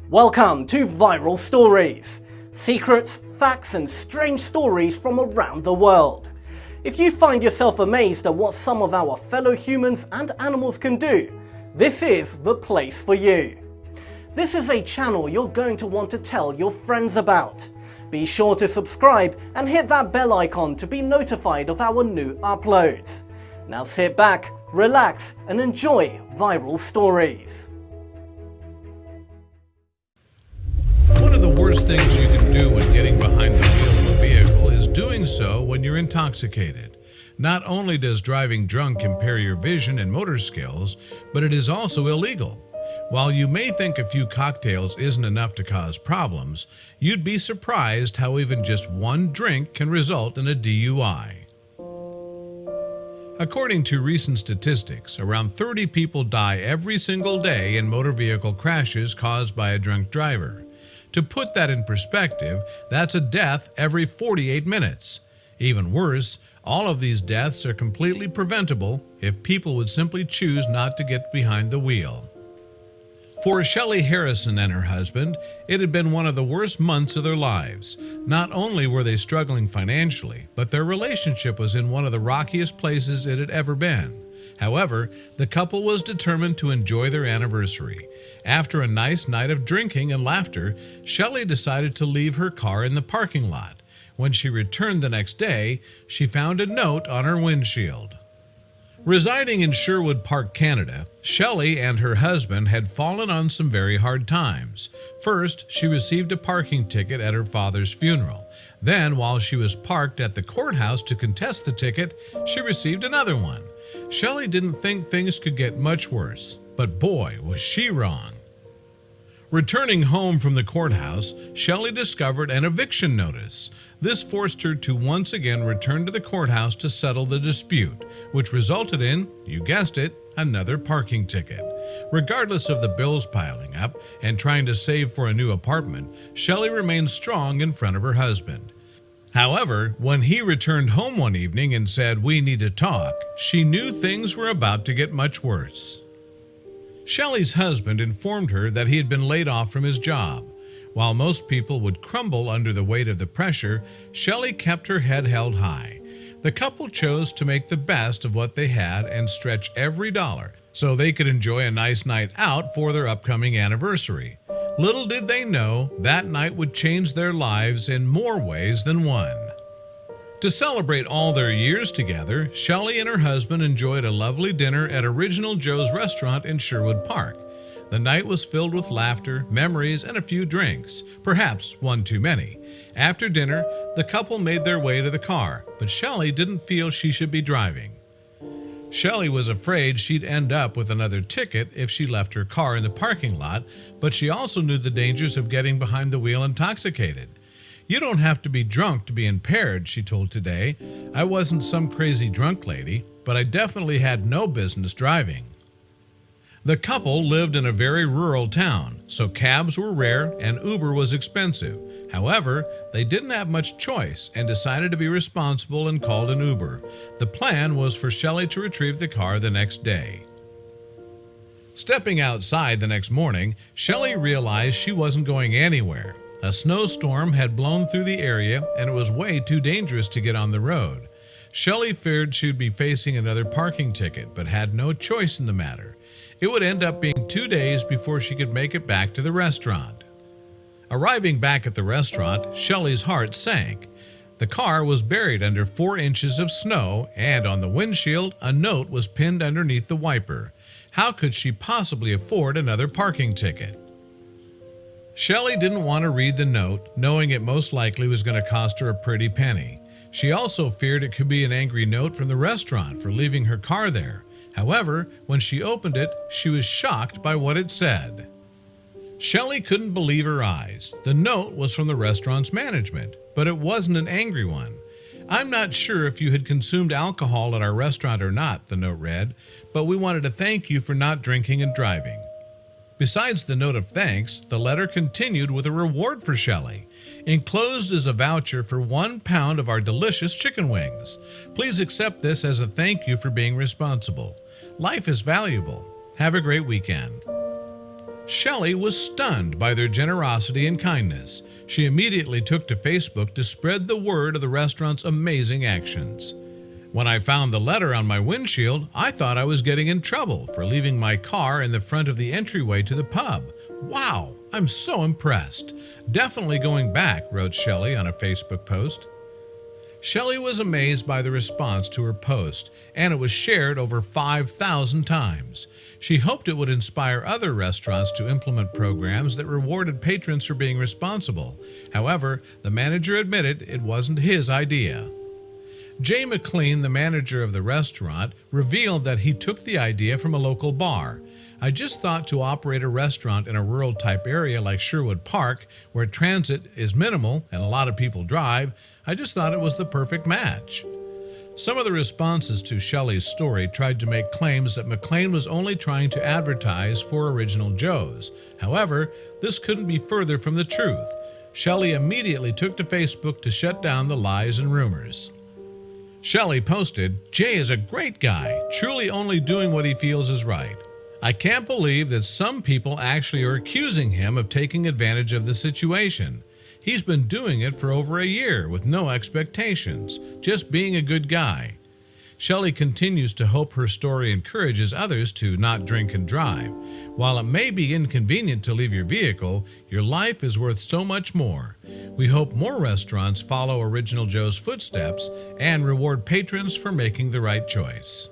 Welcome to Viral Stories. Secrets, facts and strange stories from around the world. If you find yourself amazed at what some of our fellow humans and animals can do, this is the place for you. This is a channel you're going to want to tell your friends about. Be sure to subscribe and hit that bell icon to be notified of our new uploads. Now sit back, relax and enjoy Viral Stories. One of the worst things you can do when getting behind the wheel of a vehicle is doing so when you're intoxicated. Not only does driving drunk impair your vision and motor skills, but it is also illegal. While you may think a few cocktails isn't enough to cause problems, you'd be surprised how even just one drink can result in a DUI. According to recent statistics, around 30 people die every single day in motor vehicle crashes caused by a drunk driver. To put that in perspective, that's a death every 48 minutes. Even worse, all of these deaths are completely preventable if people would simply choose not to get behind the wheel. For Shelley Harrison and her husband, it had been one of the worst months of their lives. Not only were they struggling financially, but their relationship was in one of the rockiest places it had ever been. However, the couple was determined to enjoy their anniversary. After a nice night of drinking and laughter, Shelley decided to leave her car in the parking lot. When she returned the next day, she found a note on her windshield. Residing in Sherwood Park, Canada, Shelley and her husband had fallen on some very hard times. First, she received a parking ticket at her father's funeral. Then, while she was parked at the courthouse to contest the ticket, she received another one. Shelley didn't think things could get much worse, but boy, was she wrong. Returning home from the courthouse, Shelley discovered an eviction notice. This forced her to once again return to the courthouse to settle the dispute, which resulted in, you guessed it, another parking ticket. Regardless of the bills piling up and trying to save for a new apartment, Shelley remained strong in front of her husband. However, when he returned home one evening and said, "We need to talk," she knew things were about to get much worse. Shelley's husband informed her that he had been laid off from his job. While most people would crumble under the weight of the pressure, Shelley kept her head held high. The couple chose to make the best of what they had and stretch every dollar so they could enjoy a nice night out for their upcoming anniversary. Little did they know that night would change their lives in more ways than one. To celebrate all their years together, Shelley and her husband enjoyed a lovely dinner at Original Joe's restaurant in Sherwood Park. The night was filled with laughter, memories, and a few drinks, perhaps one too many. After dinner, the couple made their way to the car, but Shelley didn't feel she should be driving. Shelley was afraid she'd end up with another ticket if she left her car in the parking lot, but she also knew the dangers of getting behind the wheel intoxicated. "You don't have to be drunk to be impaired," she told Today. "I wasn't some crazy drunk lady, but I definitely had no business driving." The couple lived in a very rural town, so cabs were rare and Uber was expensive. However, they didn't have much choice and decided to be responsible and called an Uber. The plan was for Shelley to retrieve the car the next day. Stepping outside the next morning, Shelley realized she wasn't going anywhere. A snowstorm had blown through the area and it was way too dangerous to get on the road. Shelley feared she would be facing another parking ticket, but had no choice in the matter. It would end up being 2 days before she could make it back to the restaurant. Arriving back at the restaurant, Shelley's heart sank. The car was buried under 4 inches of snow, and on the windshield, a note was pinned underneath the wiper. How could she possibly afford another parking ticket? Shelley didn't want to read the note, knowing it most likely was going to cost her a pretty penny. She also feared it could be an angry note from the restaurant for leaving her car there. However, when she opened it, she was shocked by what it said. Shelley couldn't believe her eyes. The note was from the restaurant's management, but it wasn't an angry one. "I'm not sure if you had consumed alcohol at our restaurant or not," the note read, "but we wanted to thank you for not drinking and driving." Besides the note of thanks, the letter continued with a reward for Shelley. Enclosed is a voucher for 1 pound of our delicious chicken wings. Please accept this as a thank you for being responsible. Life is valuable. Have a great weekend. Shelley was stunned by their generosity and kindness. She immediately took to Facebook to spread the word of the restaurant's amazing actions. When I found the letter on my windshield, I thought I was getting in trouble for leaving my car in the front of the entryway to the pub. Wow, I'm so impressed. Definitely going back, wrote Shelley on a Facebook post. Shelley was amazed by the response to her post, and it was shared over 5,000 times. She hoped it would inspire other restaurants to implement programs that rewarded patrons for being responsible. However, the manager admitted it wasn't his idea. Jay McLean, the manager of the restaurant, revealed that he took the idea from a local bar. I just thought to operate a restaurant in a rural-type area like Sherwood Park, where transit is minimal and a lot of people drive, I just thought it was the perfect match. Some of the responses to Shelley's story tried to make claims that McLean was only trying to advertise for Original Joe's. However, this couldn't be further from the truth. Shelley immediately took to Facebook to shut down the lies and rumors. Shelley posted, "Jay is a great guy, truly only doing what he feels is right. I can't believe that some people actually are accusing him of taking advantage of the situation. He's been doing it for over a year with no expectations, just being a good guy." Shelley continues to hope her story encourages others to not drink and drive. While it may be inconvenient to leave your vehicle, your life is worth so much more. We hope more restaurants follow Original Joe's footsteps and reward patrons for making the right choice.